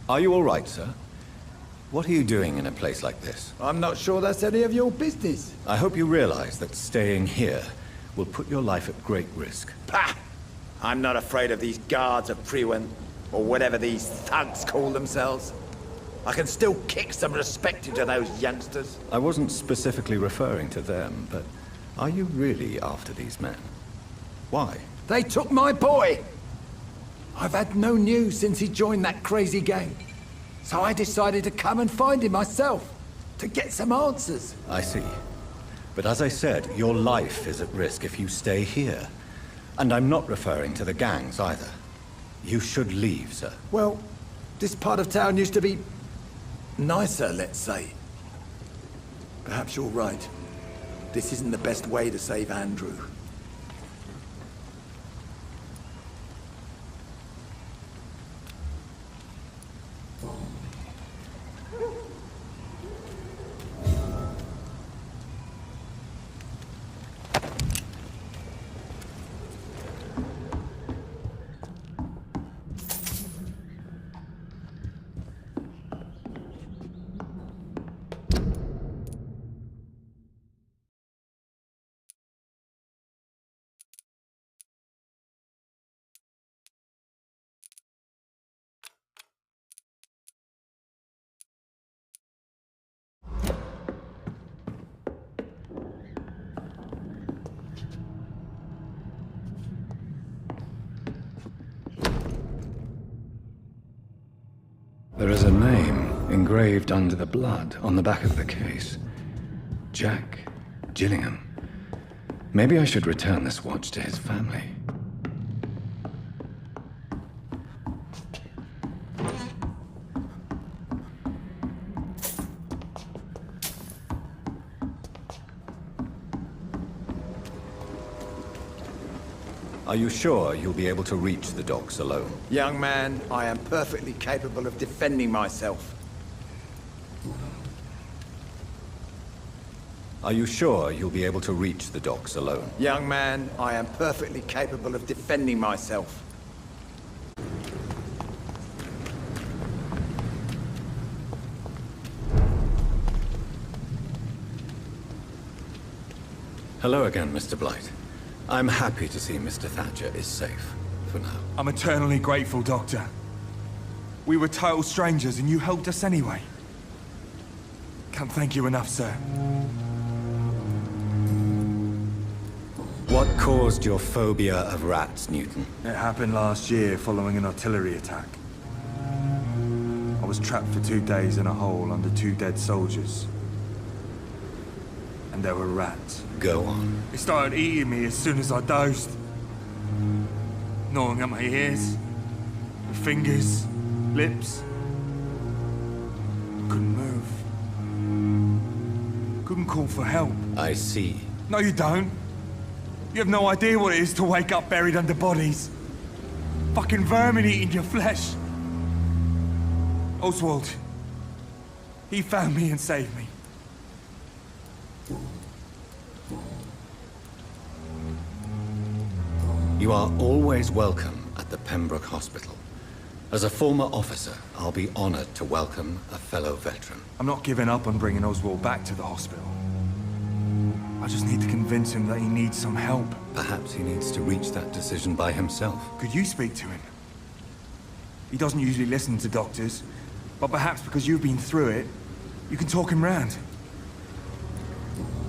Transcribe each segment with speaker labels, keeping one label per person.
Speaker 1: Are you all right, sir? What are you doing in a place like this?
Speaker 2: I'm not sure that's any of your business.
Speaker 1: I hope you realize that staying here will put your life at great risk.
Speaker 2: Pah! I'm not afraid of these guards of Priwen, or whatever these thugs call themselves. I can still kick some respect into those youngsters.
Speaker 1: I wasn't specifically referring to them, but are you really after these men? Why?
Speaker 2: They took my boy! I've had no news since he joined that crazy gang. So I decided to come and find him myself, to get some answers.
Speaker 1: I see. But as I said, your life is at risk if you stay here. And I'm not referring to the gangs either. You should leave, sir.
Speaker 2: Well, this part of town used to be nicer, let's say. Perhaps you're right. This isn't the best way to save Andrew.
Speaker 1: There is a name engraved under the blood on the back of the case. Jack Gillingham. Maybe I should return this watch to his family. Are you sure you'll be able to reach the docks alone?
Speaker 2: Young man, I am perfectly capable of defending myself.
Speaker 1: Are you sure you'll be able to reach the docks alone?
Speaker 2: Young man, I am perfectly capable of defending myself.
Speaker 1: Hello again, Mr. Blight. I'm happy to see Mr. Thatcher is safe, for now.
Speaker 3: I'm eternally grateful, Doctor. We were total strangers and you helped us anyway. Can't thank you enough, sir.
Speaker 1: What caused your phobia of rats, Newton?
Speaker 3: It happened last year following an artillery attack. I was trapped for 2 days in a hole under 2 dead soldiers. And there were rats.
Speaker 1: Go on.
Speaker 3: They started eating me as soon as I dozed. Gnawing at my ears, with fingers, lips. I couldn't move. Couldn't call for help.
Speaker 1: I see.
Speaker 3: No, you don't. You have no idea what it is to wake up buried under bodies. Fucking vermin eating your flesh. Oswald. He found me and saved me.
Speaker 1: You are always welcome at the Pembroke Hospital. As a former officer, I'll be honored to welcome a fellow veteran.
Speaker 3: I'm not giving up on bringing Oswald back to the hospital. I just need to convince him that he needs some help.
Speaker 1: Perhaps he needs to reach that decision by himself.
Speaker 3: Could you speak to him? He doesn't usually listen to doctors, but perhaps because you've been through it, you can talk him round.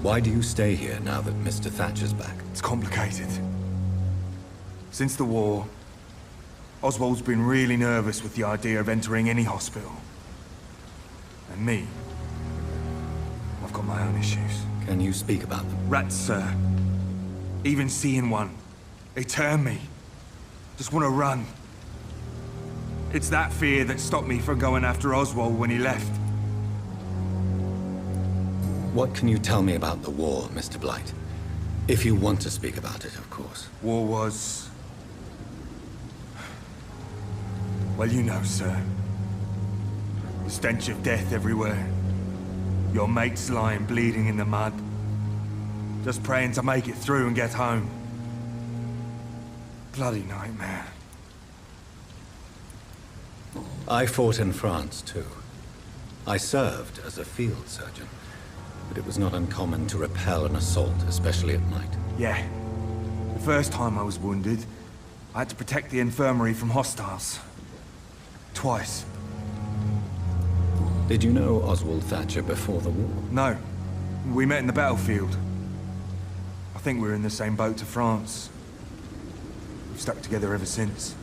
Speaker 1: Why do you stay here now that Mr. Thatcher's back?
Speaker 3: It's complicated. Since the war, Oswald's been really nervous with the idea of entering any hospital. And me, I've got my own issues.
Speaker 1: Can you speak about them?
Speaker 3: Rats, sir. Even seeing one, they turn me. Just want to run. It's that fear that stopped me from going after Oswald when he left.
Speaker 1: What can you tell me about the war, Mr. Blight? If you want to speak about it, of course.
Speaker 3: War was... Well, you know, sir. The stench of death everywhere. Your mates lying bleeding in the mud. Just praying to make it through and get home. Bloody nightmare.
Speaker 1: I fought in France, too. I served as a field surgeon, but it was not uncommon to repel an assault, especially at night.
Speaker 3: Yeah. The first time I was wounded, I had to protect the infirmary from hostiles. Twice.
Speaker 1: Did you know Oswald Thatcher before the war?
Speaker 3: No. We met in the battlefield. I think we were in the same boat to France. We've stuck together ever since.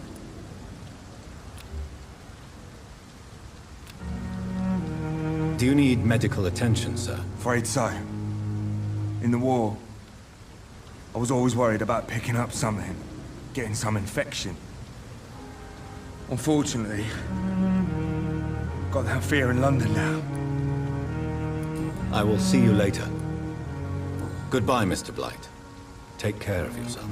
Speaker 1: Do you need medical attention, sir?
Speaker 3: Afraid so. In the war, I was always worried about picking up something, getting some infection. Unfortunately, got that fear in London now.
Speaker 1: I will see you later. Goodbye, Mr. Blight. Take care of yourself.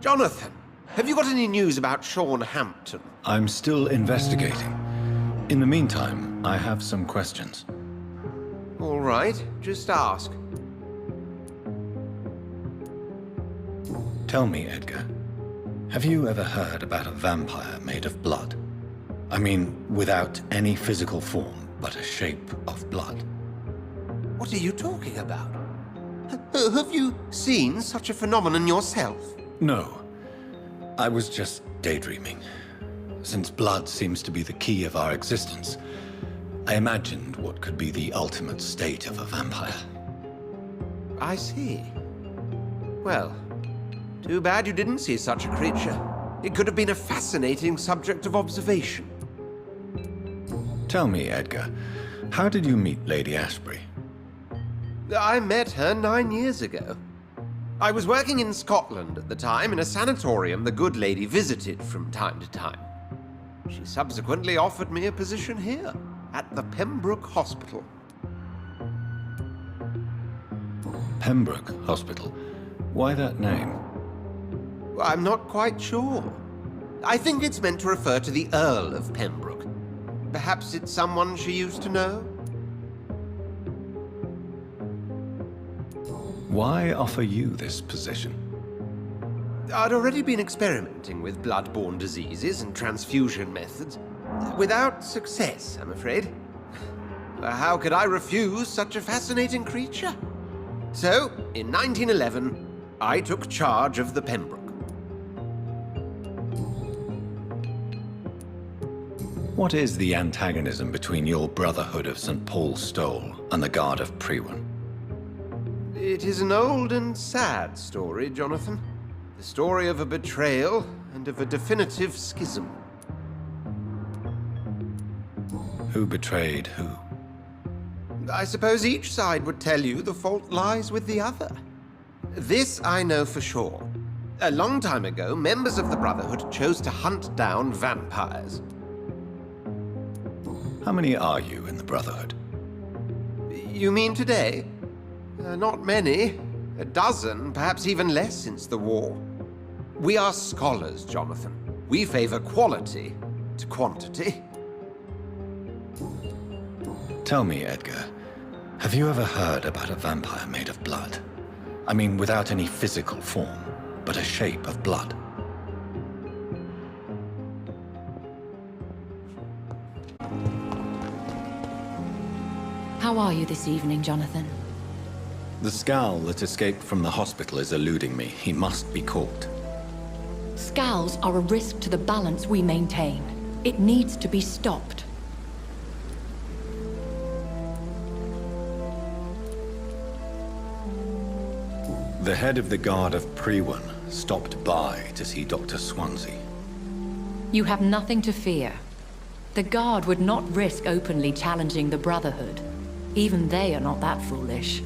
Speaker 4: Jonathan, have you got any news about Sean Hampton?
Speaker 1: I'm still investigating. In the meantime, I have some questions.
Speaker 4: All right, just ask.
Speaker 1: Tell me, Edgar, have you ever heard about a vampire made of blood? I mean, without any physical form, but a shape of blood.
Speaker 4: What are you talking about? Have you seen such a phenomenon yourself?
Speaker 1: No. I was just daydreaming. Since blood seems to be the key of our existence, I imagined what could be the ultimate state of a vampire.
Speaker 4: I see. Well, too bad you didn't see such a creature. It could have been a fascinating subject of observation.
Speaker 1: Tell me, Edgar, how did you meet Lady Ashbury?
Speaker 4: I met her 9 years ago. I was working in Scotland at the time in a sanatorium the good lady visited from time to time. She subsequently offered me a position here, at the Pembroke Hospital.
Speaker 1: Pembroke Hospital? Why that name?
Speaker 4: I'm not quite sure. I think it's meant to refer to the Earl of Pembroke. Perhaps it's someone she used to know?
Speaker 1: Why offer you this position?
Speaker 4: I'd already been experimenting with blood-borne diseases and transfusion methods. Without success, I'm afraid. How could I refuse such a fascinating creature? So, in 1911, I took charge of the Pembroke.
Speaker 1: What is the antagonism between your Brotherhood of St. Paul's Stole and the Guard of Priwen?
Speaker 4: It is an old and sad story, Jonathan. The story of a betrayal and of a definitive schism.
Speaker 1: Who betrayed who?
Speaker 4: I suppose each side would tell you the fault lies with the other. This I know for sure. A long time ago, members of the Brotherhood chose to hunt down vampires.
Speaker 1: How many are you in the Brotherhood?
Speaker 4: You mean today? Not many. A dozen, perhaps even less since the war. We are scholars, Jonathan. We favor quality to quantity.
Speaker 1: Tell me, Edgar, have you ever heard about a vampire made of blood? I mean, without any physical form, but a shape of blood.
Speaker 5: How are you this evening, Jonathan?
Speaker 1: The scowl that escaped from the hospital is eluding me. He must be caught.
Speaker 5: Scowls are a risk to the balance we maintain. It needs to be stopped.
Speaker 1: The head of the Guard of Prewen stopped by to see Dr. Swansea.
Speaker 5: You have nothing to fear. The Guard would not risk openly challenging the Brotherhood. Even they are not that foolish.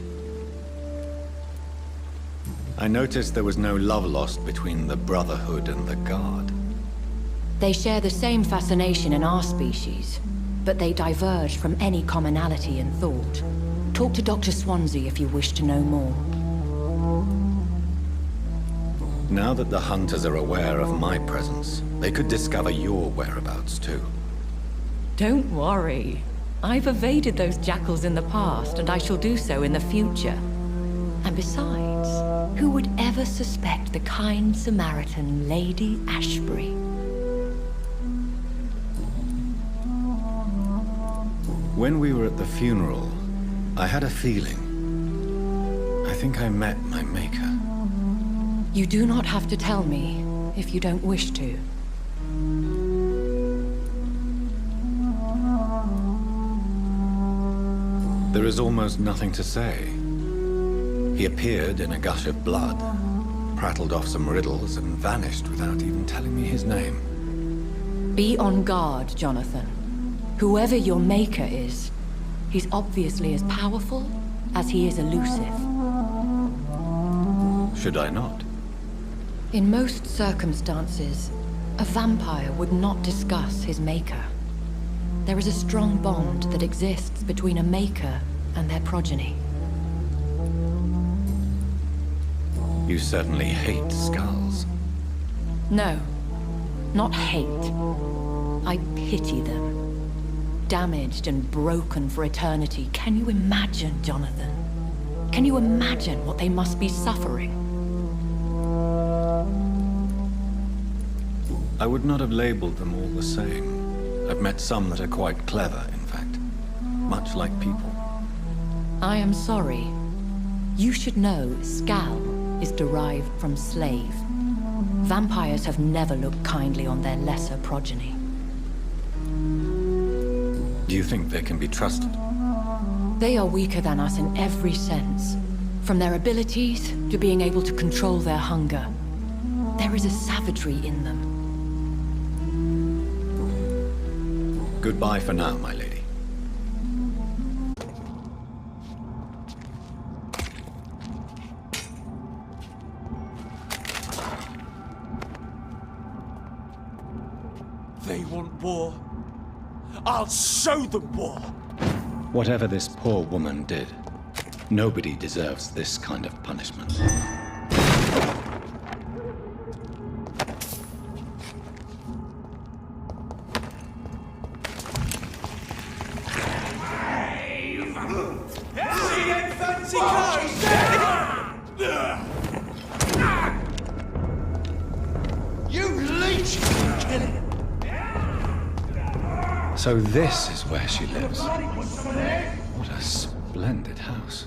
Speaker 1: I noticed there was no love lost between the Brotherhood and the Guard.
Speaker 5: They share the same fascination in our species, but they diverge from any commonality in thought. Talk to Dr. Swansea if you wish to know more.
Speaker 1: Now that the Hunters are aware of my presence, they could discover your whereabouts too.
Speaker 5: Don't worry. I've evaded those jackals in the past, and I shall do so in the future. And besides, who would ever suspect the kind Samaritan Lady Ashbury?
Speaker 1: When we were at the funeral, I had a feeling. I think I met my maker.
Speaker 5: You do not have to tell me if you don't wish to.
Speaker 1: There is almost nothing to say. He appeared in a gush of blood, prattled off some riddles, and vanished without even telling me his name.
Speaker 5: Be on guard, Jonathan. Whoever your maker is, he's obviously as powerful as he is elusive.
Speaker 1: Should I not?
Speaker 5: In most circumstances, a vampire would not discuss his maker. There is a strong bond that exists between a maker and their progeny.
Speaker 1: You certainly hate skulls.
Speaker 5: No, not hate. I pity them. Damaged and broken for eternity. Can you imagine, Jonathan? Can you imagine what they must be suffering?
Speaker 1: I would not have labeled them all the same. I've met some that are quite clever, in fact. Much like people.
Speaker 5: I am sorry. You should know Skal is derived from slave. Vampires have never looked kindly on their lesser progeny.
Speaker 1: Do you think they can be trusted?
Speaker 5: They are weaker than us in every sense. From their abilities to being able to control their hunger. There is a savagery in them.
Speaker 1: Goodbye for now, my lady.
Speaker 6: They want war. I'll show them war!
Speaker 1: Whatever this poor woman did, nobody deserves this kind of punishment.
Speaker 6: You leech! Kill him!
Speaker 1: So this is where she lives. What a splendid house.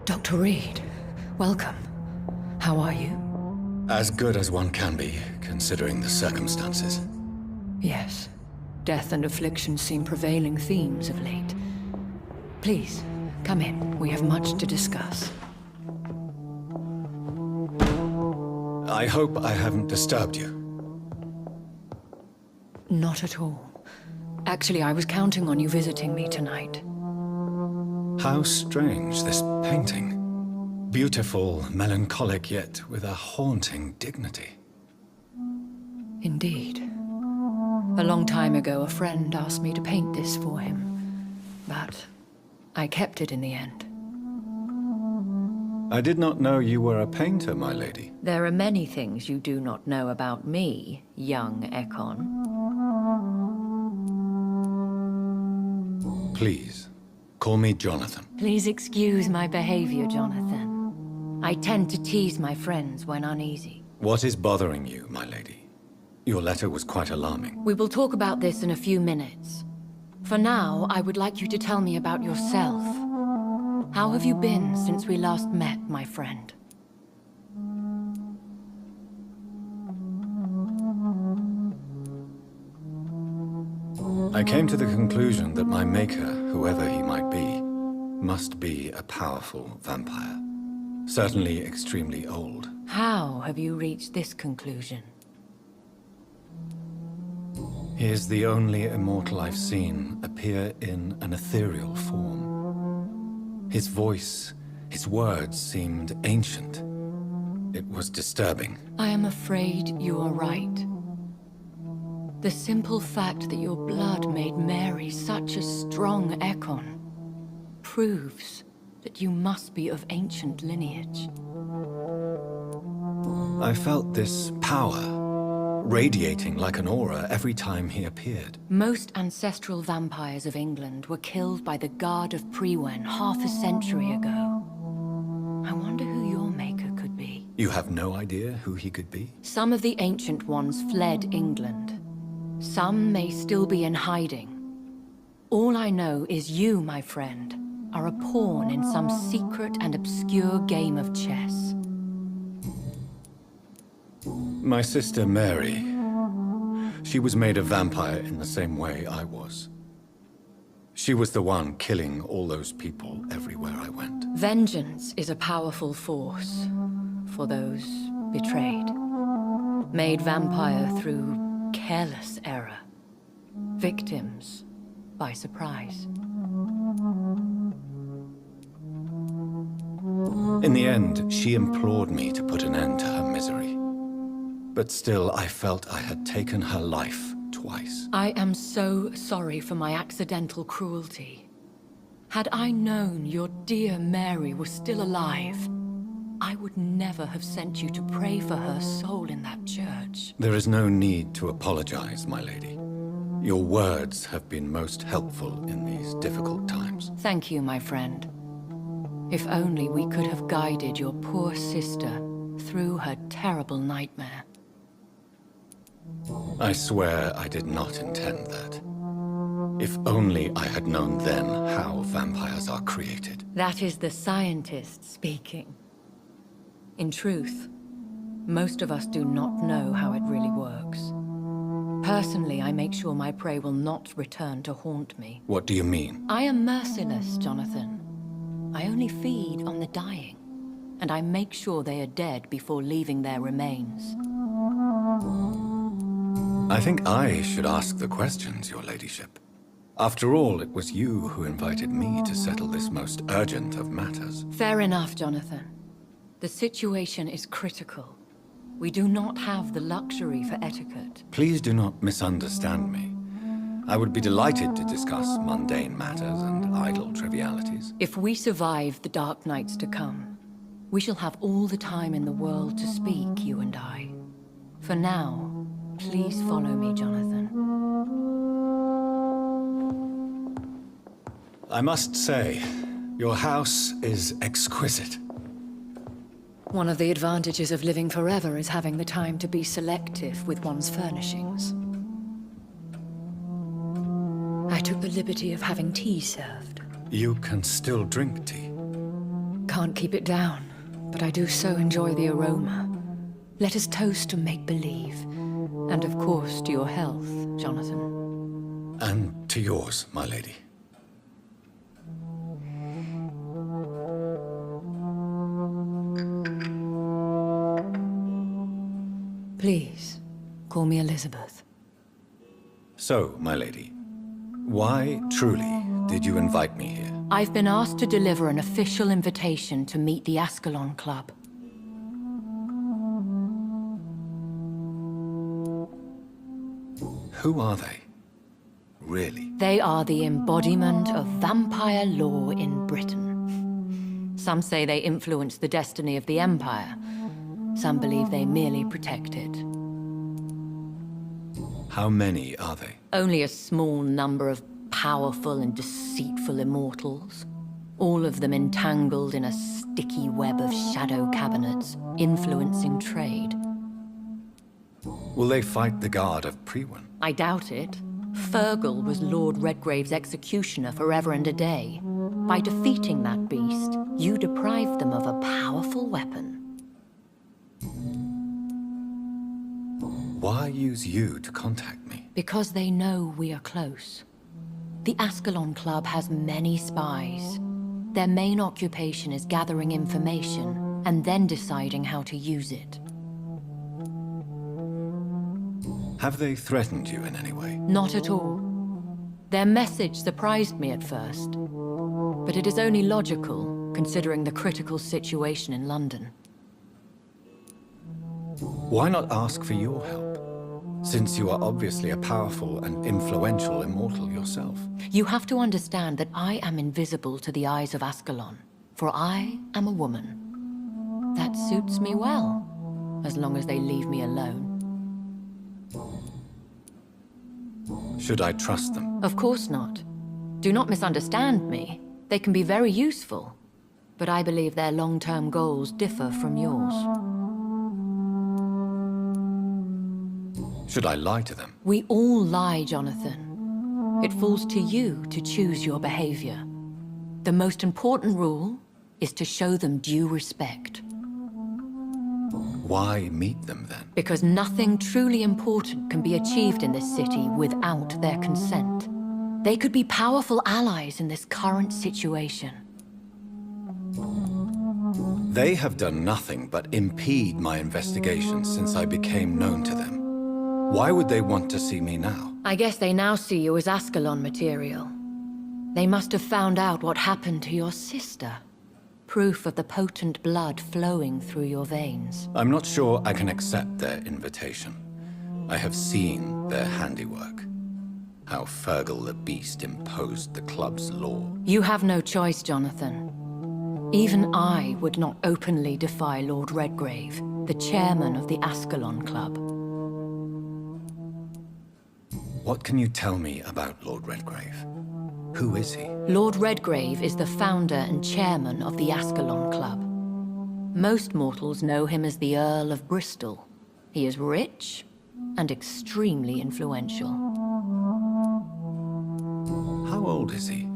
Speaker 5: Dr. Reed, welcome. How are you?
Speaker 1: As good as one can be, considering the circumstances.
Speaker 5: Yes. Death and affliction seem prevailing themes of late. Please, come in. We have much to discuss.
Speaker 1: I hope I haven't disturbed you.
Speaker 5: Not at all. Actually, I was counting on you visiting me tonight.
Speaker 1: How strange, this painting. Beautiful, melancholic, yet with a haunting dignity.
Speaker 5: Indeed. A long time ago, a friend asked me to paint this for him, but I kept it in the end.
Speaker 1: I did not know you were a painter, my lady.
Speaker 5: There are many things you do not know about me, young Ekon.
Speaker 1: Please, call me Jonathan.
Speaker 5: Please excuse my behavior, Jonathan. I tend to tease my friends when uneasy.
Speaker 1: What is bothering you, my lady? Your letter was quite alarming.
Speaker 5: We will talk about this in a few minutes. For now, I would like you to tell me about yourself. How have you been since we last met, my friend?
Speaker 1: I came to the conclusion that my maker, whoever he might be, must be a powerful vampire. Certainly extremely old.
Speaker 5: How have you reached this conclusion?
Speaker 1: He is the only immortal I've seen appear in an ethereal form. His voice, his words seemed ancient. It was disturbing.
Speaker 5: I am afraid you are right. The simple fact that your blood made Mary such a strong Ekon proves that you must be of ancient lineage.
Speaker 1: I felt this power radiating like an aura every time he appeared.
Speaker 5: Most ancestral vampires of England were killed by the Guard of Priwen half a century ago. I wonder who your maker could be.
Speaker 1: You have no idea who he could be?
Speaker 5: Some of the ancient ones fled England. Some may still be in hiding. All I know is you, my friend, are a pawn in some secret and obscure game of chess.
Speaker 1: My sister Mary. She was made a vampire in the same way I was. She was the one killing all those people everywhere I went.
Speaker 5: Vengeance is a powerful force for those betrayed. Made vampire through careless error. Victims by surprise.
Speaker 1: In the end, she implored me to put an end to her misery. But still, I felt I had taken her life twice.
Speaker 5: I am so sorry for my accidental cruelty. Had I known your dear Mary was still alive, I would never have sent you to pray for her soul in that church.
Speaker 1: There is no need to apologize, my lady. Your words have been most helpful in these difficult times.
Speaker 5: Thank you, my friend. If only we could have guided your poor sister through her terrible nightmare.
Speaker 1: I swear I did not intend that. If only I had known then how vampires are created.
Speaker 5: That is the scientist speaking. In truth, most of us do not know how it really works. Personally, I make sure my prey will not return to haunt me.
Speaker 1: What do you mean?
Speaker 5: I am merciless, Jonathan. I only feed on the dying, and I make sure they are dead before leaving their remains.
Speaker 1: I think I should ask the questions, your ladyship. After all, it was you who invited me to settle this most urgent of matters.
Speaker 5: Fair enough, Jonathan. The situation is critical. We do not have the luxury for etiquette.
Speaker 1: Please do not misunderstand me. I would be delighted to discuss mundane matters and idle trivialities.
Speaker 5: If we survive the dark nights to come, we shall have all the time in the world to speak, you and I. For now, please follow me, Jonathan.
Speaker 1: I must say, your house is exquisite.
Speaker 5: One of the advantages of living forever is having the time to be selective with one's furnishings. I took the liberty of having tea served.
Speaker 1: You can still drink tea.
Speaker 5: Can't keep it down, but I do so enjoy the aroma. Let us toast to make-believe. And of course to your health, Jonathan.
Speaker 1: And to yours, my lady.
Speaker 5: Please, call me Elizabeth.
Speaker 1: So, my lady, why, truly, did you invite me here?
Speaker 5: I've been asked to deliver an official invitation to meet the Ascalon Club.
Speaker 1: Who are they? Really?
Speaker 5: They are the embodiment of vampire law in Britain. Some say they influence the destiny of the Empire. Some believe they merely protect it.
Speaker 1: How many are they?
Speaker 5: Only a small number of powerful and deceitful immortals. All of them entangled in a sticky web of shadow cabinets, influencing trade.
Speaker 1: Will they fight the guard of Priwen?
Speaker 5: I doubt it. Fergal was Lord Redgrave's executioner forever and a day. By defeating that beast, you deprived them of a powerful weapon.
Speaker 1: Why use you to contact me?
Speaker 5: Because they know we are close. The Ascalon Club has many spies. Their main occupation is gathering information and then deciding how to use it.
Speaker 1: Have they threatened you in any way?
Speaker 5: Not at all. Their message surprised me at first, but it is only logical, considering the critical situation in London.
Speaker 1: Why not ask for your help? Since you are obviously a powerful and influential immortal yourself.
Speaker 5: You have to understand that I am invisible to the eyes of Ascalon, for I am a woman. That suits me well, as long as they leave me alone.
Speaker 1: Should I trust them?
Speaker 5: Of course not. Do not misunderstand me. They can be very useful, but I believe their long-term goals differ from yours.
Speaker 1: Should I lie to them?
Speaker 5: We all lie, Jonathan. It falls to you to choose your behavior. The most important rule is to show them due respect.
Speaker 1: Why meet them then?
Speaker 5: Because nothing truly important can be achieved in this city without their consent. They could be powerful allies in this current situation.
Speaker 1: They have done nothing but impede my investigations since I became known to them. Why would they want to see me now?
Speaker 5: I guess they now see you as Ascalon material. They must have found out what happened to your sister. Proof of the potent blood flowing through your veins.
Speaker 1: I'm not sure I can accept their invitation. I have seen their handiwork. How Fergal the Beast imposed the club's law.
Speaker 5: You have no choice, Jonathan. Even I would not openly defy Lord Redgrave, the chairman of the Ascalon Club.
Speaker 1: What can you tell me about Lord Redgrave? Who is he?
Speaker 5: Lord Redgrave is the founder and chairman of the Ascalon Club. Most mortals know him as the Earl of Bristol. He is rich and extremely influential.
Speaker 1: How old is he?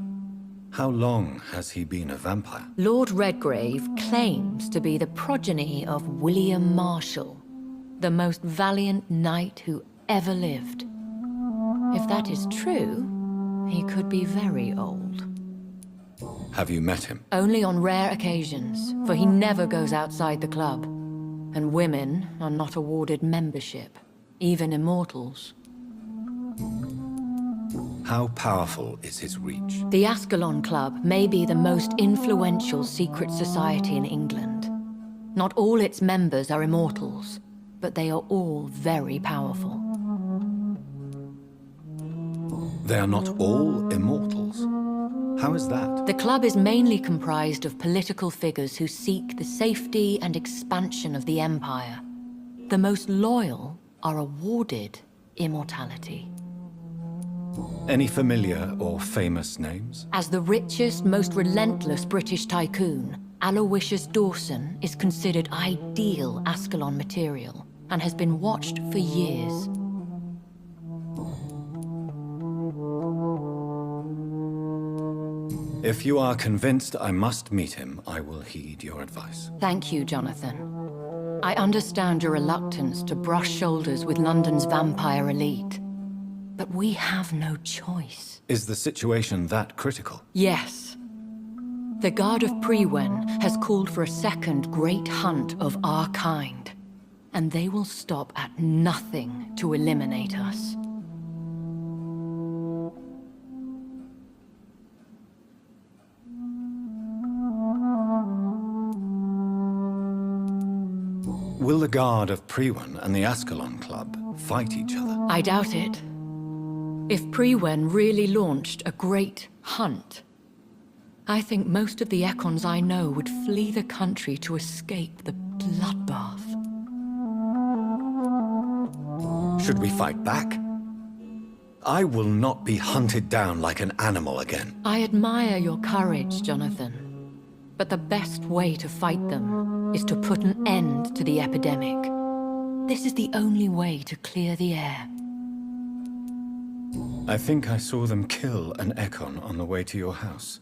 Speaker 1: How long has he been a vampire?
Speaker 5: Lord Redgrave claims to be the progeny of William Marshall, the most valiant knight who ever lived. If that is true, he could be very old.
Speaker 1: Have you met him?
Speaker 5: Only on rare occasions, for he never goes outside the club. And women are not awarded membership, even immortals.
Speaker 1: How powerful is his reach?
Speaker 5: The Ascalon Club may be the most influential secret society in England. Not all its members are immortals, but they are all very powerful.
Speaker 1: They are not all immortals. How is that?
Speaker 5: The club is mainly comprised of political figures who seek the safety and expansion of the Empire. The most loyal are awarded immortality.
Speaker 1: Any familiar or famous names?
Speaker 5: As the richest, most relentless British tycoon, Aloysius Dawson is considered ideal Ascalon material and has been watched for years.
Speaker 1: If you are convinced I must meet him, I will heed your advice.
Speaker 5: Thank you, Jonathan. I understand your reluctance to brush shoulders with London's vampire elite. But we have no choice.
Speaker 1: Is the situation that critical?
Speaker 5: Yes. The Guard of Priwen has called for a second great hunt of our kind. And they will stop at nothing to eliminate us.
Speaker 1: Will the Guard of Priwen and the Ascalon Club fight each other?
Speaker 5: I doubt it. If Priwen really launched a great hunt, I think most of the Ekons I know would flee the country to escape the bloodbath.
Speaker 1: Should we fight back? I will not be hunted down like an animal again.
Speaker 5: I admire your courage, Jonathan. But the best way to fight them is to put an end to the epidemic. This is the only way to clear the air.
Speaker 1: I think I saw them kill an Ekon on the way to your house.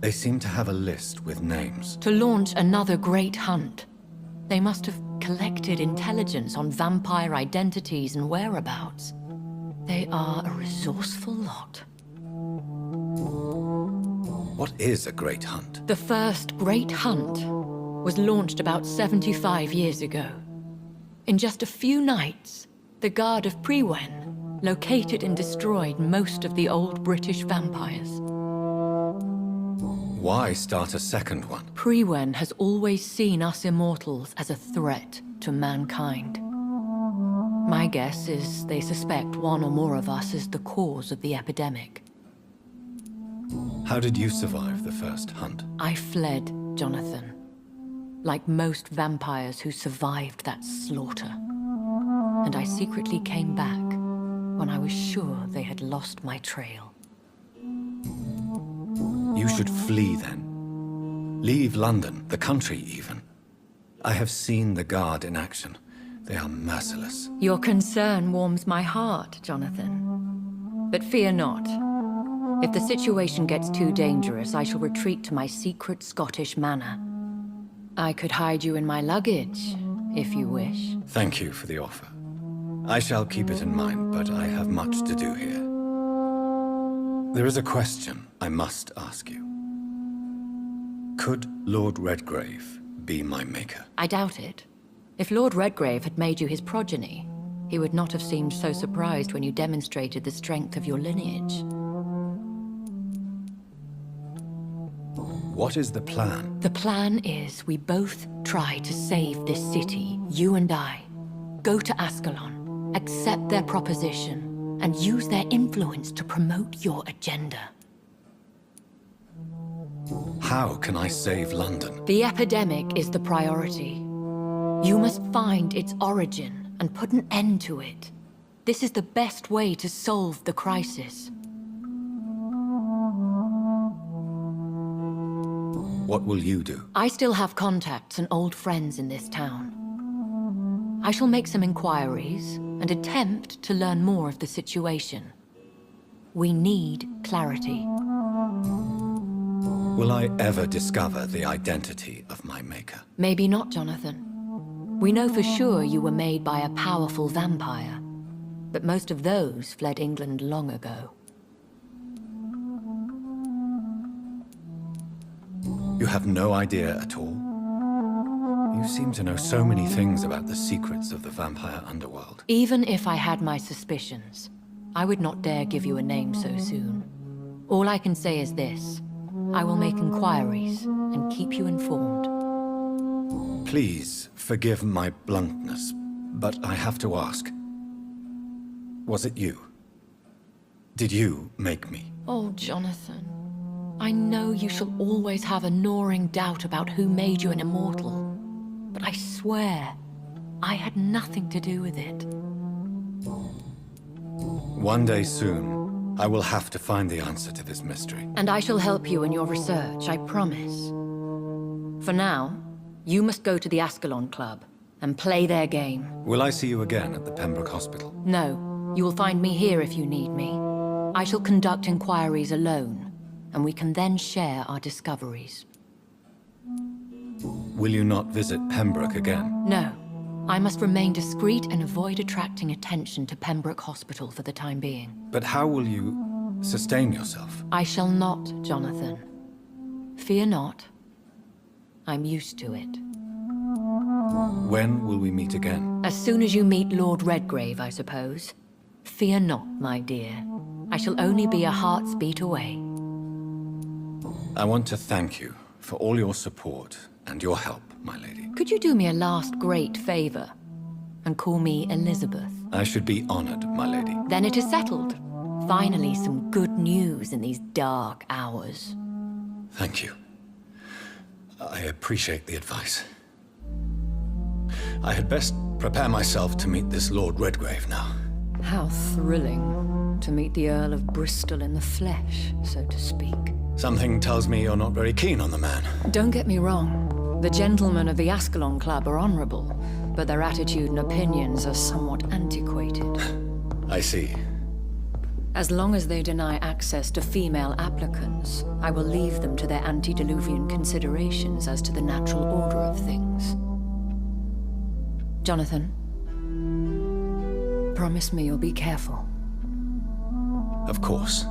Speaker 1: They seem to have a list with names.
Speaker 5: To launch another great hunt, they must have collected intelligence on vampire identities and whereabouts. They are a resourceful lot.
Speaker 1: What is a great hunt?
Speaker 5: The first great hunt was launched about 75 years ago. In just a few nights, the Guard of Priwen located and destroyed most of the old British vampires.
Speaker 1: Why start a second one?
Speaker 5: Priwen has always seen us immortals as a threat to mankind. My guess is they suspect one or more of us is the cause of the epidemic.
Speaker 1: How did you survive the first hunt?
Speaker 5: I fled, Jonathan. Like most vampires who survived that slaughter. And I secretly came back when I was sure they had lost my trail.
Speaker 1: You should flee then. Leave London, the country even. I have seen the Guard in action. They are merciless.
Speaker 5: Your concern warms my heart, Jonathan. But fear not. If the situation gets too dangerous, I shall retreat to my secret Scottish manor. I could hide you in my luggage, if you wish.
Speaker 1: Thank you for the offer. I shall keep it in mind, but I have much to do here. There is a question I must ask you. Could Lord Redgrave be my maker?
Speaker 5: I doubt it. If Lord Redgrave had made you his progeny, he would not have seemed so surprised when you demonstrated the strength of your lineage.
Speaker 1: What is the plan?
Speaker 5: The plan is we both try to save this city, you and I. Go to Ascalon, accept their proposition, and use their influence to promote your agenda.
Speaker 1: How can I save London?
Speaker 5: The epidemic is the priority. You must find its origin and put an end to it. This is the best way to solve the crisis.
Speaker 1: What will you do?
Speaker 5: I still have contacts and old friends in this town. I shall make some inquiries and attempt to learn more of the situation. We need clarity.
Speaker 1: Will I ever discover the identity of my maker?
Speaker 5: Maybe not, Jonathan. We know for sure you were made by a powerful vampire, but most of those fled England long ago.
Speaker 1: You have no idea at all? You seem to know so many things about the secrets of the vampire underworld.
Speaker 5: Even if I had my suspicions, I would not dare give you a name so soon. All I can say is this. I will make inquiries and keep you informed.
Speaker 1: Please forgive my bluntness, but I have to ask. Was it you? Did you make me?
Speaker 5: Oh, Jonathan. I know you shall always have a gnawing doubt about who made you an immortal. But I swear, I had nothing to do with it.
Speaker 1: One day soon, I will have to find the answer to this mystery.
Speaker 5: And I shall help you in your research, I promise. For now, you must go to the Ascalon Club and play their game.
Speaker 1: Will I see you again at the Pembroke Hospital?
Speaker 5: No, you will find me here if you need me. I shall conduct inquiries alone, and we can then share our discoveries.
Speaker 1: Will you not visit Pembroke again?
Speaker 5: No. I must remain discreet and avoid attracting attention to Pembroke Hospital for the time being.
Speaker 1: But how will you sustain yourself?
Speaker 5: I shall not, Jonathan. Fear not. I'm used to it.
Speaker 1: When will we meet again?
Speaker 5: As soon as you meet Lord Redgrave, I suppose. Fear not, my dear. I shall only be a heart's beat away.
Speaker 1: I want to thank you for all your support and your help, my lady.
Speaker 5: Could you do me a last great favor and call me Elizabeth?
Speaker 1: I should be honored, my lady.
Speaker 5: Then it is settled. Finally, some good news in these dark hours.
Speaker 1: Thank you. I appreciate the advice. I had best prepare myself to meet this Lord Redgrave now.
Speaker 5: How thrilling to meet the Earl of Bristol in the flesh, so to speak.
Speaker 1: Something tells me you're not very keen on the man.
Speaker 5: Don't get me wrong. The gentlemen of the Ascalon Club are honorable, but their attitude and opinions are somewhat antiquated.
Speaker 1: I see.
Speaker 5: As long as they deny access to female applicants, I will leave them to their antediluvian considerations as to the natural order of things. Jonathan, promise me you'll be careful.
Speaker 1: Of course.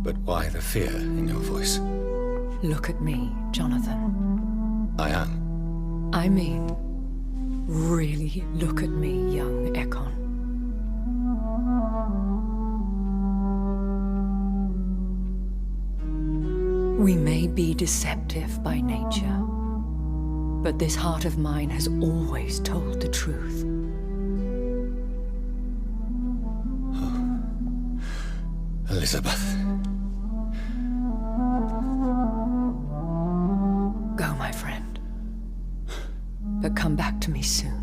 Speaker 1: But why the fear in your voice?
Speaker 5: Look at me, Jonathan.
Speaker 1: I am.
Speaker 5: I mean, really look at me, young Ekon. We may be deceptive by nature, but this heart of mine has always told the truth.
Speaker 1: Elizabeth.
Speaker 5: Go, my friend. But come back to me soon.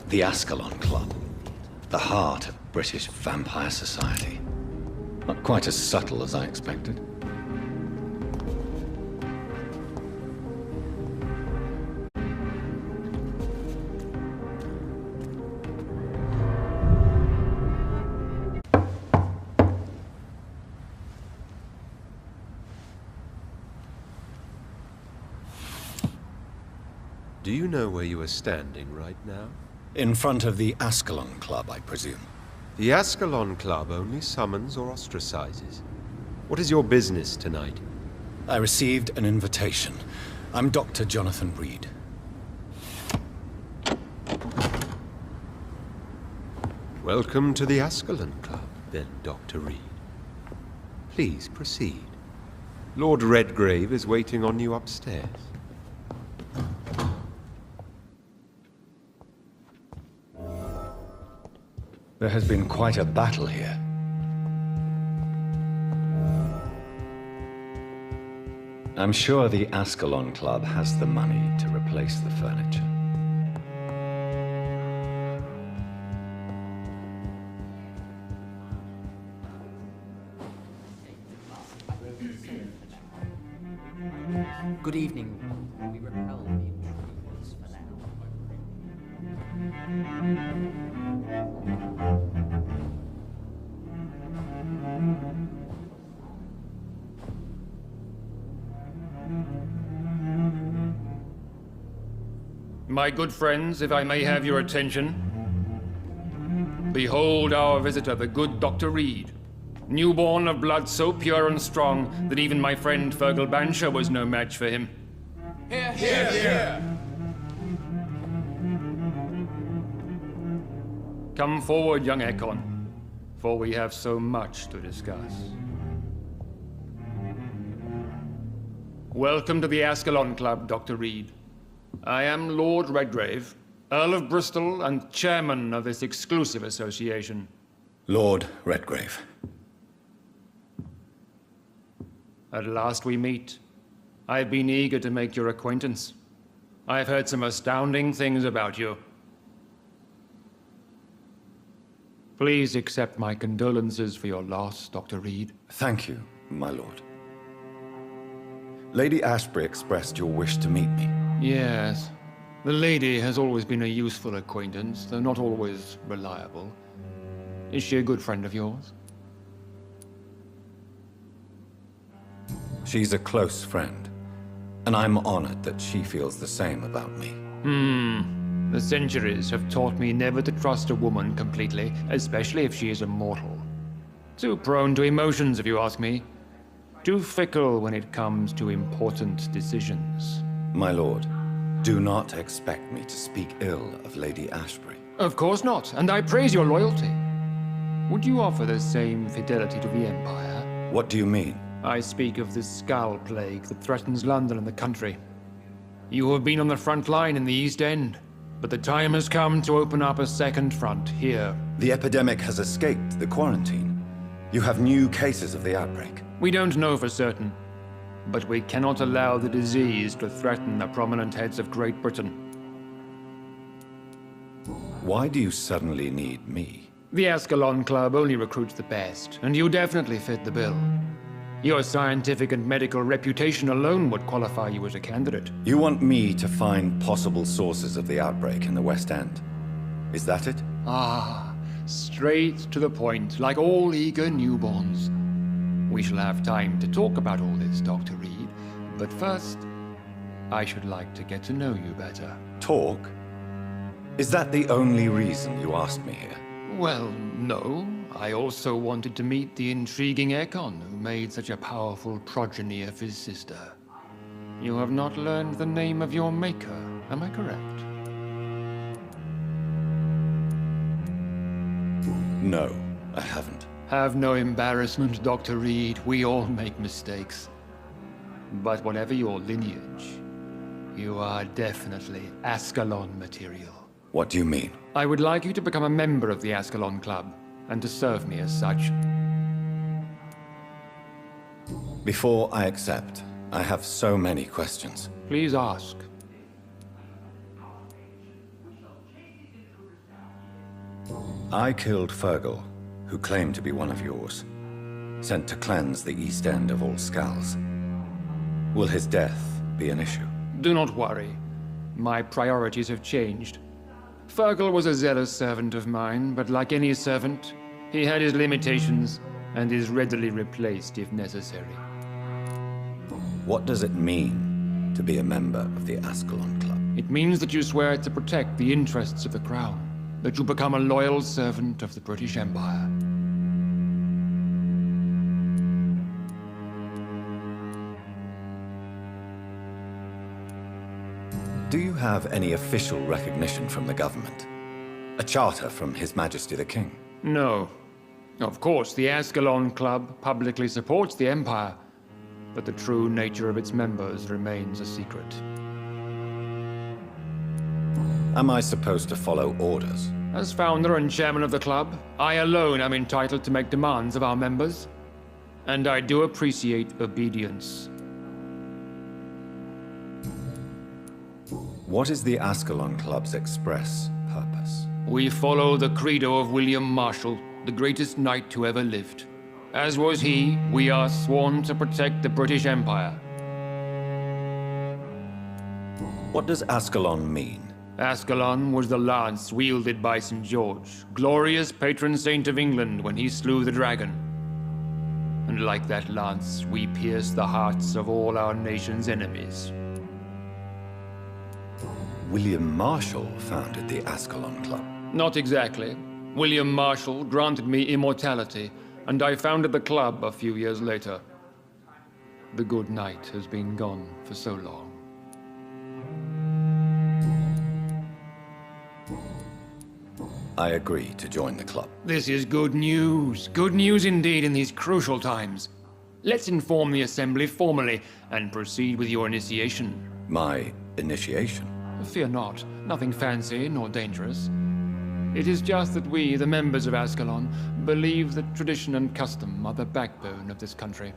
Speaker 1: The Ascalon Club. The heart of British vampire society. Not quite as subtle as I expected.
Speaker 4: Do you know where you are standing right now?
Speaker 1: In front of the Ascalon Club, I presume.
Speaker 4: The Ascalon Club only summons or ostracizes. What is your business tonight?
Speaker 1: I received an invitation. I'm Dr. Jonathan Reed.
Speaker 4: Welcome to the Ascalon Club, then, Dr. Reed. Please proceed. Lord Redgrave is waiting on you upstairs.
Speaker 1: There has been quite a battle here. I'm sure the Ascalon Club has the money to replace the furniture.
Speaker 7: Good evening. We repel the intruders for now.
Speaker 8: My good friends, if I may have your attention. Behold our visitor, the good Dr. Reed. Newborn of blood so pure and strong that even my friend Fergal Bansher was no match for him.
Speaker 6: Here, here, here.
Speaker 8: Come forward, young Ekon, for we have so much to discuss. Welcome to the Ascalon Club, Dr. Reed. I am Lord Redgrave, Earl of Bristol and chairman of this exclusive association.
Speaker 1: Lord Redgrave.
Speaker 8: At last we meet. I've been eager to make your acquaintance. I've heard some astounding things about you. Please accept my condolences for your loss, Dr. Reed.
Speaker 1: Thank you, my lord. Lady Ashbury expressed your wish to meet me.
Speaker 8: Yes. The lady has always been a useful acquaintance, though not always reliable. Is she a good friend of yours?
Speaker 1: She's a close friend, and I'm honored that she feels the same about me.
Speaker 8: The centuries have taught me never to trust a woman completely, especially if she is a mortal. Too prone to emotions, if you ask me. Too fickle when it comes to important decisions.
Speaker 1: My lord, do not expect me to speak ill of Lady Ashbury.
Speaker 8: Of course not, and I praise your loyalty. Would you offer the same fidelity to the Empire?
Speaker 1: What do you mean?
Speaker 8: I speak of the Skull Plague that threatens London and the country. You have been on the front line in the East End. But the time has come to open up a second front here.
Speaker 1: The epidemic has escaped the quarantine. You have new cases of the outbreak.
Speaker 8: We don't know for certain, but we cannot allow the disease to threaten the prominent heads of Great Britain.
Speaker 1: Why do you suddenly need me?
Speaker 8: The Ascalon Club only recruits the best, and you definitely fit the bill. Your scientific and medical reputation alone would qualify you as a candidate.
Speaker 1: You want me to find possible sources of the outbreak in the West End. Is that it?
Speaker 8: Ah, straight to the point, like all eager newborns. We shall have time to talk about all this, Dr. Reed, but first, I should like to get to know you better.
Speaker 1: Talk? Is that the only reason you asked me here?
Speaker 8: Well, no. I also wanted to meet the intriguing Ekon who made such a powerful progeny of his sister. You have not learned the name of your maker, am I correct?
Speaker 1: No, I haven't.
Speaker 8: Have no embarrassment, Dr. Reed. We all make mistakes. But whatever your lineage, you are definitely Ascalon material.
Speaker 1: What do you mean?
Speaker 8: I would like you to become a member of the Ascalon Club, and to serve me as such.
Speaker 1: Before I accept, I have so many questions.
Speaker 8: Please ask.
Speaker 1: I killed Fergal, who claimed to be one of yours, sent to cleanse the East End of all Skulls. Will his death be an issue?
Speaker 8: Do not worry. My priorities have changed. Fergal was a zealous servant of mine, but like any servant, he had his limitations and is readily replaced if necessary.
Speaker 1: What does it mean to be a member of the Ascalon Club?
Speaker 8: It means that you swear to protect the interests of the Crown, that you become a loyal servant of the British Empire.
Speaker 1: Do you have any official recognition from the government? A charter from His Majesty the King?
Speaker 8: No. Of course, the Ascalon Club publicly supports the Empire, but the true nature of its members remains a secret.
Speaker 1: Am I supposed to follow orders?
Speaker 8: As founder and chairman of the club, I alone am entitled to make demands of our members, and I do appreciate obedience.
Speaker 1: What is the Ascalon Club's express purpose?
Speaker 8: We follow the credo of William Marshall, the greatest knight who ever lived. As was he, we are sworn to protect the British Empire.
Speaker 1: What does Ascalon mean?
Speaker 8: Ascalon was the lance wielded by St. George, glorious patron saint of England when he slew the dragon. And like that lance, we pierce the hearts of all our nation's enemies.
Speaker 1: William Marshall founded the Ascalon Club.
Speaker 8: Not exactly. William Marshall granted me immortality, and I founded the club a few years later. The good knight has been gone for so long.
Speaker 1: I agree to join the club.
Speaker 8: This is good news. Good news indeed in these crucial times. Let's inform the Assembly formally and proceed with your initiation.
Speaker 1: My initiation?
Speaker 8: Fear not. Nothing fancy nor dangerous. It is just that we, the members of Ascalon, believe that tradition and custom are the backbone of this country.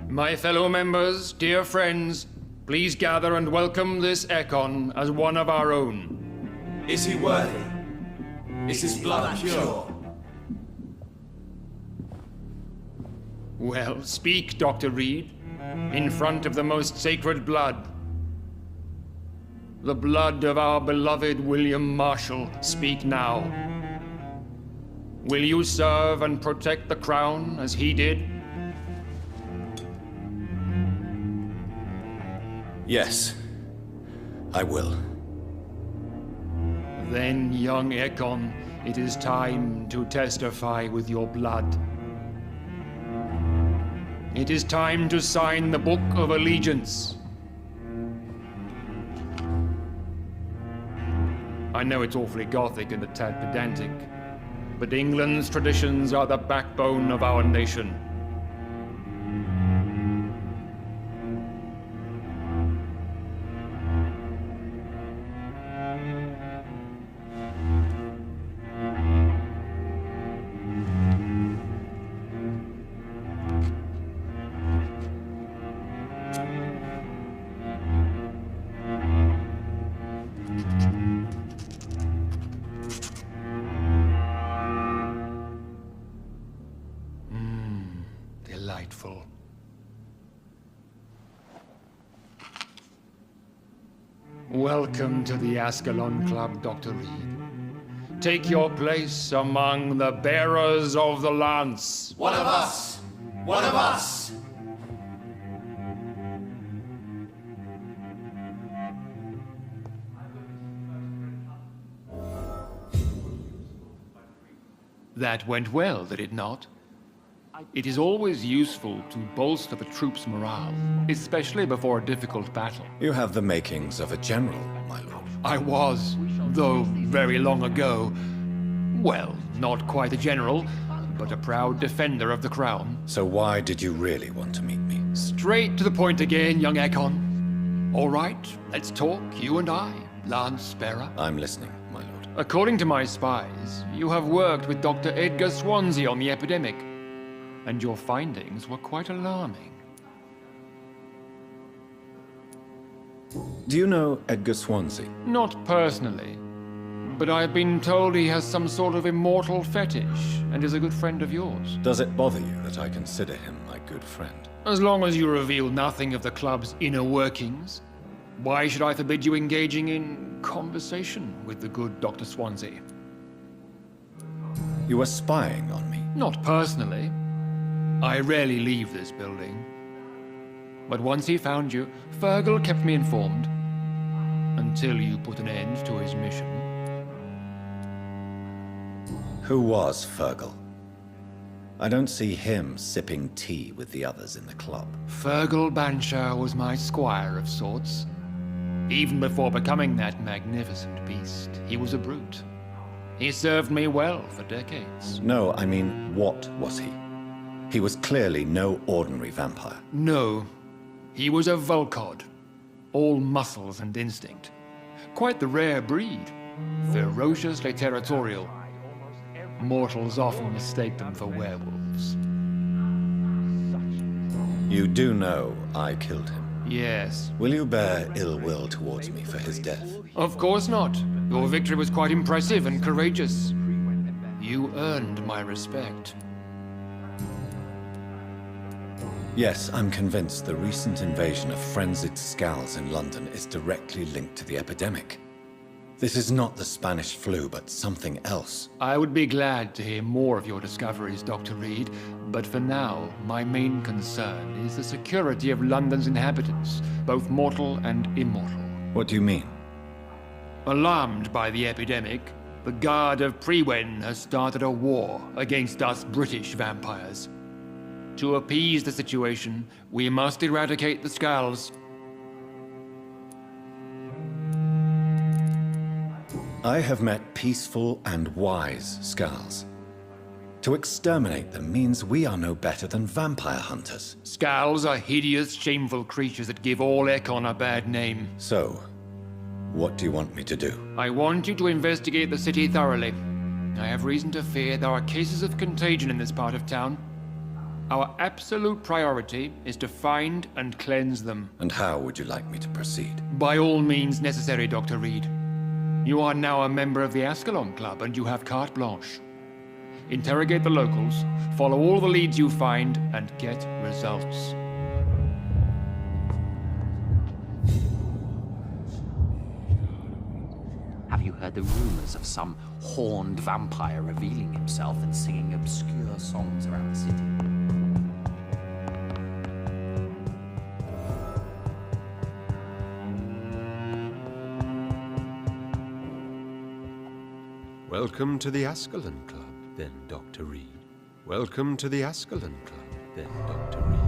Speaker 8: My fellow members, dear friends, please gather and welcome this Ekon as one of our own.
Speaker 6: Is he worthy? Is his blood pure?
Speaker 8: Well, speak, Dr. Reed, in front of the most sacred blood. The blood of our beloved William Marshall, speak now. Will you serve and protect the crown as he did?
Speaker 1: Yes, I will.
Speaker 8: Then, young Ekon, it is time to testify with your blood. It is time to sign the Book of Allegiance. I know it's awfully gothic and a tad pedantic, but England's traditions are the backbone of our nation. Welcome to the Ascalon Club, Dr. Reed. Take your place among the bearers of the lance.
Speaker 6: One of us! One of us!
Speaker 8: That went well, did it not? It is always useful to bolster the troops' morale, especially before a difficult battle.
Speaker 1: You have the makings of a general, my lord.
Speaker 8: I was, though very long ago. Well, not quite a general, but a proud defender of the crown.
Speaker 1: So why did you really want to meet me?
Speaker 8: Straight to the point again, young Ekon. All right, let's talk, you and I, Lance Sparrow.
Speaker 1: I'm listening, my lord.
Speaker 8: According to my spies, you have worked with Dr. Edgar Swansea on the epidemic, and your findings were quite alarming.
Speaker 1: Do you know Edgar Swansea?
Speaker 8: Not personally, but I've been told he has some sort of immortal fetish and is a good friend of yours.
Speaker 1: Does it bother you that I consider him my good friend?
Speaker 8: As long as you reveal nothing of the club's inner workings, why should I forbid you engaging in conversation with the good Dr. Swansea?
Speaker 1: You were spying on me.
Speaker 8: Not personally. I rarely leave this building. But once he found you, Fergal kept me informed. Until you put an end to his mission.
Speaker 1: Who was Fergal? I don't see him sipping tea with the others in the club.
Speaker 8: Fergal Banshire was my squire of sorts. Even before becoming that magnificent beast, he was a brute. He served me well for decades.
Speaker 1: No, I mean, what was he? He was clearly no ordinary vampire.
Speaker 8: No, he was a Volcod. All muscles and instinct. Quite the rare breed. Ferociously territorial. Mortals often mistake them for werewolves.
Speaker 1: You do know I killed him.
Speaker 8: Yes.
Speaker 1: Will you bear ill will towards me for his death?
Speaker 8: Of course not. Your victory was quite impressive and courageous. You earned my respect.
Speaker 1: Yes, I'm convinced the recent invasion of frenzied Skulls in London is directly linked to the epidemic. This is not the Spanish flu, but something else.
Speaker 8: I would be glad to hear more of your discoveries, Dr. Reed, but for now, my main concern is the security of London's inhabitants, both mortal and immortal.
Speaker 1: What do you mean?
Speaker 8: Alarmed by the epidemic, the Guard of Prewen has started a war against us British vampires. To appease the situation, we must eradicate the Skulls.
Speaker 1: I have met peaceful and wise Skulls. To exterminate them means we are no better than vampire hunters.
Speaker 8: Skulls are hideous, shameful creatures that give all Ekon a bad name.
Speaker 1: So, what do you want me to do?
Speaker 8: I want you to investigate the city thoroughly. I have reason to fear there are cases of contagion in this part of town. Our absolute priority is to find and cleanse them.
Speaker 1: And how would you like me to proceed?
Speaker 8: By all means necessary, Dr. Reed. You are now a member of the Ascalon Club, and you have carte blanche. Interrogate the locals, follow all the leads you find, and get results.
Speaker 7: Have you heard the rumors of some horned vampire revealing himself and singing obscure songs around the city?
Speaker 4: Welcome to the Ascalon Club, then, Dr. Reed. Welcome to the Ascalon Club, then, Dr. Reed.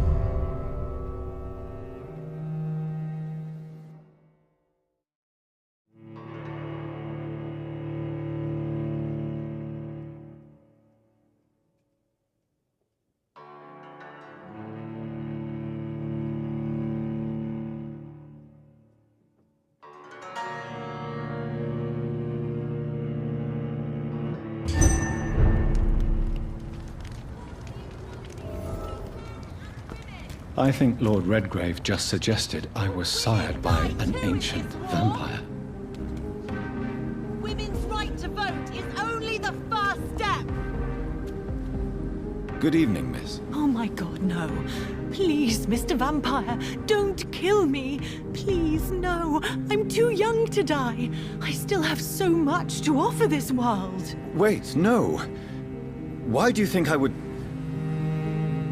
Speaker 1: I think Lord Redgrave just suggested I was sired by an ancient vampire.
Speaker 9: Women's right to vote is only the first step.
Speaker 1: Good evening, miss.
Speaker 5: Oh my god, no. Please, Mr. Vampire, don't kill me. Please, no. I'm too young to die. I still have so much to offer this world.
Speaker 1: Wait, no. Why do you think I would...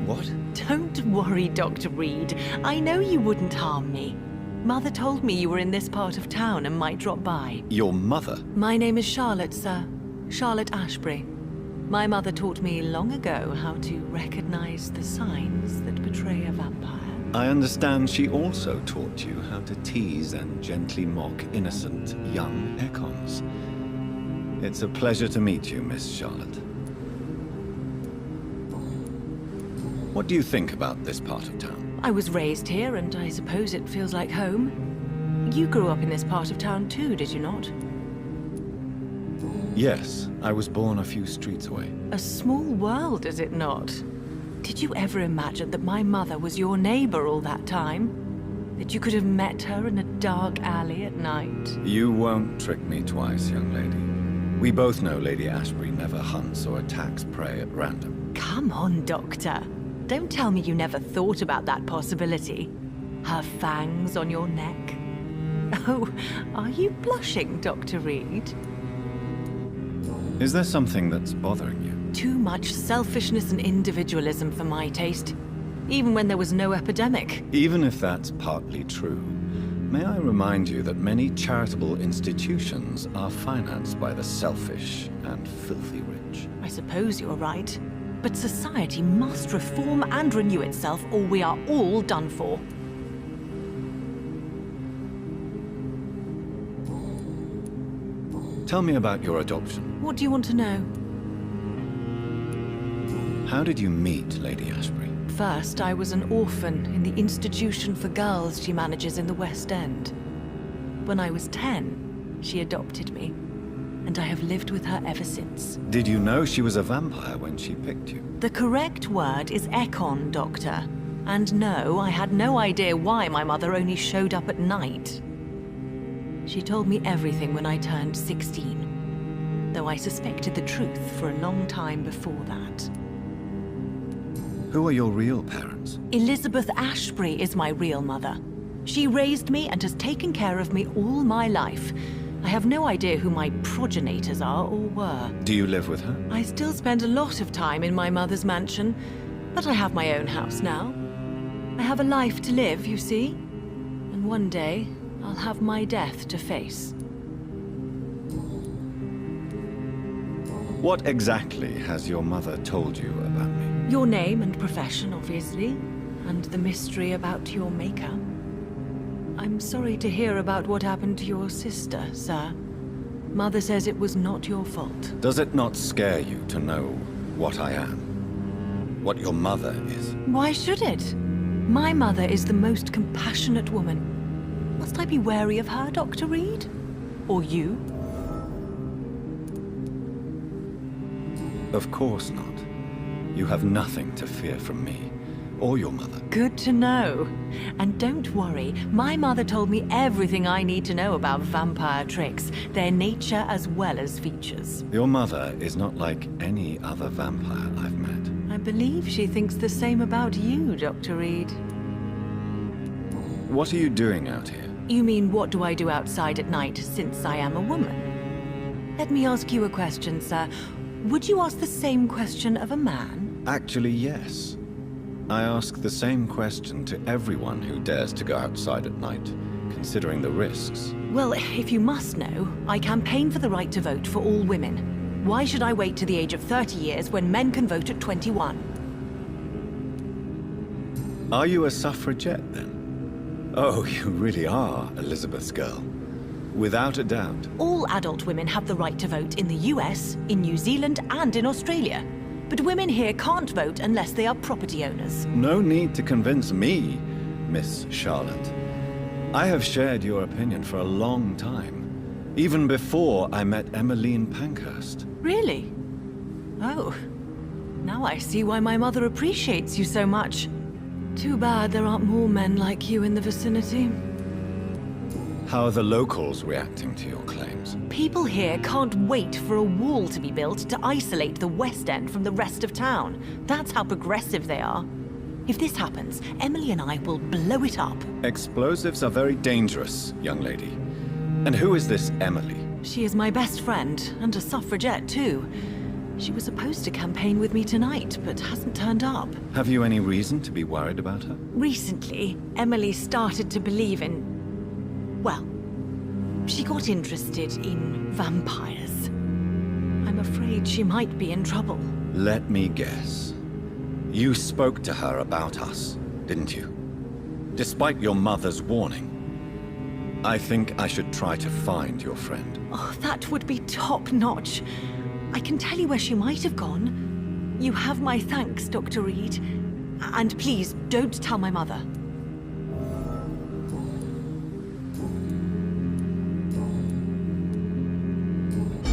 Speaker 1: What?
Speaker 5: Don't worry, Dr. Reed. I know you wouldn't harm me. Mother told me you were in this part of town and might drop by.
Speaker 1: Your mother?
Speaker 5: My name is Charlotte, sir. Charlotte Ashbury. My mother taught me long ago how to recognize the signs that betray a vampire.
Speaker 1: I understand she also taught you how to tease and gently mock innocent young Ekons. It's a pleasure to meet you, Miss Charlotte. What do you think about this part of town?
Speaker 5: I was raised here, and I suppose it feels like home. You grew up in this part of town too, did you not?
Speaker 1: Yes, I was born a few streets away.
Speaker 5: A small world, is it not? Did you ever imagine that my mother was your neighbor all that time? That you could have met her in a dark alley at night?
Speaker 1: You won't trick me twice, young lady. We both know Lady Ashbury never hunts or attacks prey at random.
Speaker 5: Come on, Doctor. Don't tell me you never thought about that possibility. Her fangs on your neck. Oh, are you blushing, Dr. Reed?
Speaker 1: Is there something that's bothering you?
Speaker 5: Too much selfishness and individualism for my taste. Even when there was no epidemic.
Speaker 1: Even if that's partly true, may I remind you that many charitable institutions are financed by the selfish and filthy rich.
Speaker 5: I suppose you're right. But society must reform and renew itself, or we are all done for.
Speaker 1: Tell me about your adoption.
Speaker 5: What do you want to know?
Speaker 1: How did you meet Lady Ashbury?
Speaker 5: First, I was an orphan in the institution for girls she manages in the West End. When I was 10, she adopted me, and I have lived with her ever since.
Speaker 1: Did you know she was a vampire when she picked you?
Speaker 5: The correct word is Ekon, Doctor. And no, I had no idea why my mother only showed up at night. She told me everything when I turned 16, though I suspected the truth for a long time before that.
Speaker 1: Who are your real parents?
Speaker 5: Elizabeth Ashbury is my real mother. She raised me and has taken care of me all my life. I have no idea who my progenitors are or were.
Speaker 1: Do you live with her?
Speaker 5: I still spend a lot of time in my mother's mansion, but I have my own house now. I have a life to live, you see. And one day, I'll have my death to face.
Speaker 1: What exactly has your mother told you about me?
Speaker 5: Your name and profession, obviously, and the mystery about your maker. I'm sorry to hear about what happened to your sister, sir. Mother says it was not your fault.
Speaker 1: Does it not scare you to know what I am? What your mother is?
Speaker 5: Why should it? My mother is the most compassionate woman. Must I be wary of her, Dr. Reed? Or you?
Speaker 1: Of course not. You have nothing to fear from me, or your mother.
Speaker 5: Good to know. And don't worry, my mother told me everything I need to know about vampire tricks, their nature as well as features.
Speaker 1: Your mother is not like any other vampire I've met.
Speaker 5: I believe she thinks the same about you, Dr. Reed.
Speaker 1: What are you doing out here?
Speaker 5: You mean, what do I do outside at night since I am a woman? Let me ask you a question, sir. Would you ask the same question of a man?
Speaker 1: Actually, yes. I ask the same question to everyone who dares to go outside at night, considering the risks.
Speaker 5: Well, if you must know, I campaign for the right to vote for all women. Why should I wait to the age of 30 years when men can vote at 21?
Speaker 1: Are you a suffragette, then? Oh, you really are Elizabeth's girl. Without a doubt.
Speaker 5: All adult women have the right to vote in the US, in New Zealand, and in Australia. But women here can't vote unless they are property owners.
Speaker 1: No need to convince me, Miss Charlotte. I have shared your opinion for a long time. Even before I met Emmeline Pankhurst.
Speaker 5: Really? Oh. Now I see why my mother appreciates you so much. Too bad there aren't more men like you in the vicinity.
Speaker 1: How are the locals reacting to your claims?
Speaker 9: People here can't wait for a wall to be built to isolate the West End from the rest of town. That's how progressive they are. If this happens, Emily and I will blow it up.
Speaker 1: Explosives are very dangerous, young lady. And who is this Emily?
Speaker 9: She is my best friend, and a suffragette too. She was supposed to campaign with me tonight, but hasn't turned up.
Speaker 1: Have you any reason to be worried about her?
Speaker 9: Recently, Emily started to believe in... well, she got interested in vampires. I'm afraid she might be in trouble.
Speaker 1: Let me guess. You spoke to her about us, didn't you? Despite your mother's warning. I think I should try to find your friend.
Speaker 9: Oh, that would be top-notch. I can tell you where she might have gone. You have my thanks, Dr. Reed. And please, don't tell my mother.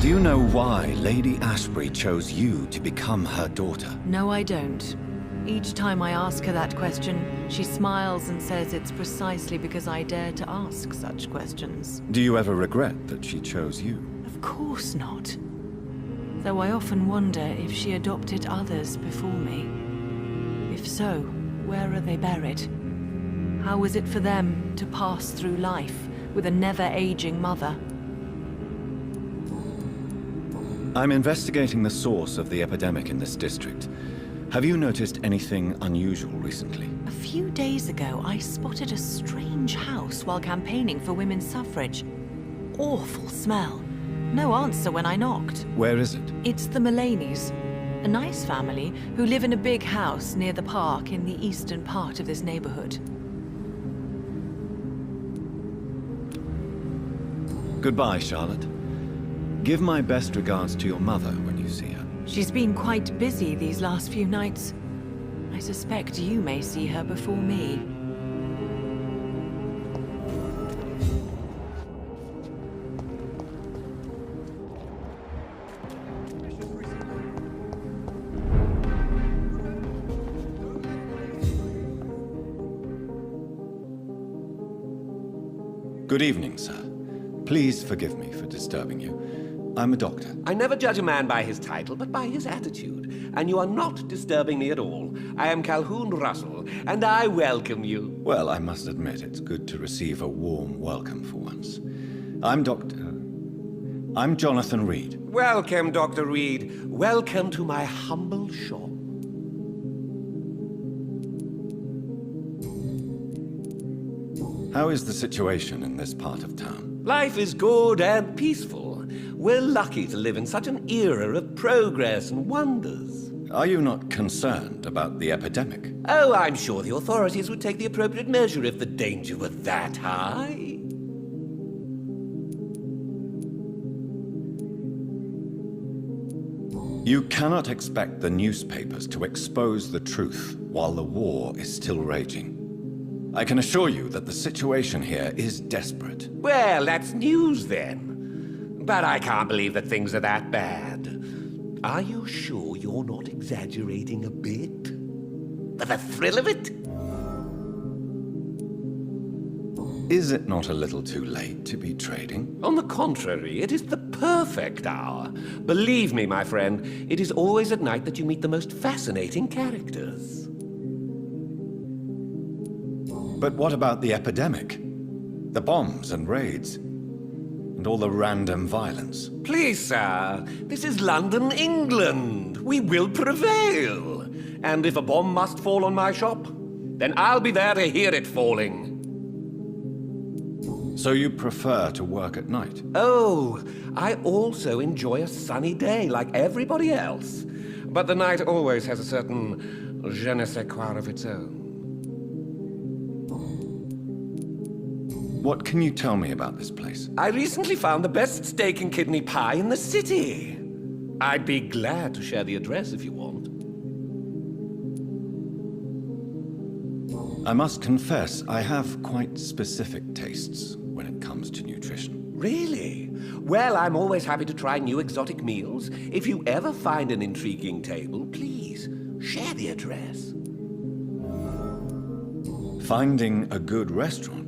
Speaker 1: Do you know why Lady Ashbury chose you to become her daughter?
Speaker 9: No, I don't. Each time I ask her that question, she smiles and says it's precisely because I dare to ask such questions.
Speaker 1: Do you ever regret that she chose you?
Speaker 9: Of course not. Though I often wonder if she adopted others before me. If so, where are they buried? How was it for them to pass through life with a never-aging mother?
Speaker 1: I'm investigating the source of the epidemic in this district. Have you noticed anything unusual recently?
Speaker 9: A few days ago, I spotted a strange house while campaigning for women's suffrage. Awful smell. No answer when I knocked.
Speaker 1: Where is it?
Speaker 9: It's the Mullaneys, a nice family who live in a big house near the park in the eastern part of this neighborhood.
Speaker 1: Goodbye, Charlotte. Give my best regards to your mother when you see her.
Speaker 9: She's been quite busy these last few nights. I suspect you may see her before me.
Speaker 1: Good evening, sir. Please forgive me for disturbing you. I'm a doctor.
Speaker 4: I never judge a man by his title, but by his attitude. And you are not disturbing me at all. I am Calhoun Russell, and I welcome you.
Speaker 1: Well, I must admit it's good to receive a warm welcome for once. I'm Jonathan Reed.
Speaker 4: Welcome, Dr. Reed. Welcome to my humble shop.
Speaker 1: How is the situation in this part of town?
Speaker 4: Life is good and peaceful. We're lucky to live in such an era of progress and wonders.
Speaker 1: Are you not concerned about the epidemic?
Speaker 4: Oh, I'm sure the authorities would take the appropriate measure if the danger were that high.
Speaker 1: You cannot expect the newspapers to expose the truth while the war is still raging. I can assure you that the situation here is desperate.
Speaker 4: Well, that's news then. But I can't believe that things are that bad. Are you sure you're not exaggerating a bit? For the thrill of it?
Speaker 1: Is it not a little too late to be trading?
Speaker 4: On the contrary, it is the perfect hour. Believe me, my friend, it is always at night that you meet the most fascinating characters.
Speaker 1: But what about the epidemic? The bombs and raids? And all the random violence?
Speaker 4: Please, sir, this is London, England. We will prevail. And if a bomb must fall on my shop, then I'll be there to hear it falling.
Speaker 1: So you prefer to work at night?
Speaker 4: Oh, I also enjoy a sunny day like everybody else. But the night always has a certain je ne sais quoi of its own.
Speaker 1: What can you tell me about this place?
Speaker 4: I recently found the best steak and kidney pie in the city. I'd be glad to share the address if you want.
Speaker 1: I must confess, I have quite specific tastes when it comes to nutrition.
Speaker 4: Really? Well, I'm always happy to try new exotic meals. If you ever find an intriguing table, please share the address.
Speaker 1: Finding a good restaurant?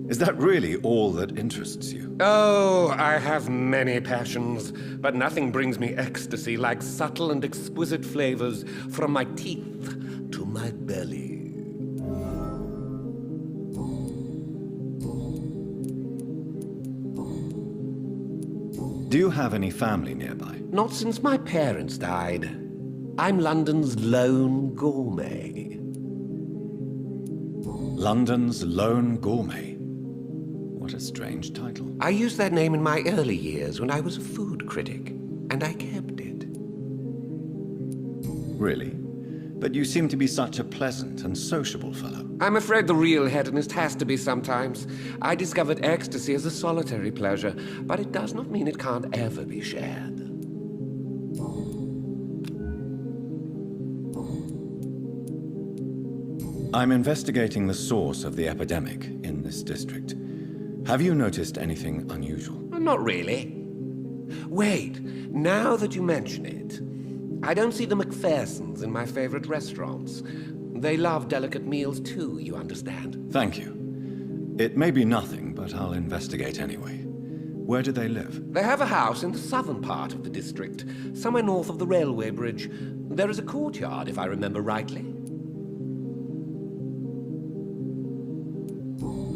Speaker 1: Is that really all that interests you?
Speaker 10: Oh, I have many passions, but nothing brings me ecstasy like subtle and exquisite flavors from my teeth to my belly.
Speaker 1: Do you have any family nearby?
Speaker 10: Not since my parents died. I'm London's lone gourmet.
Speaker 1: London's Lone Gourmet. What a strange title.
Speaker 10: I used that name in my early years when I was a food critic, and I kept it.
Speaker 1: Really? But you seem to be such a pleasant and sociable fellow.
Speaker 10: I'm afraid the real hedonist has to be sometimes. I discovered ecstasy as a solitary pleasure, but it does not mean it can't ever be shared.
Speaker 1: I'm investigating the source of the epidemic in this district. Have you noticed anything unusual?
Speaker 10: Not really. Wait, now that you mention it, I don't see the McPhersons in my favorite restaurants. They love delicate meals too, you understand.
Speaker 1: Thank you. It may be nothing, but I'll investigate anyway. Where do they live?
Speaker 10: They have a house in the southern part of the district, somewhere north of the railway bridge. There is a courtyard, if I remember rightly.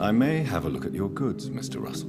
Speaker 1: I may have a look at your goods, Mr. Russell.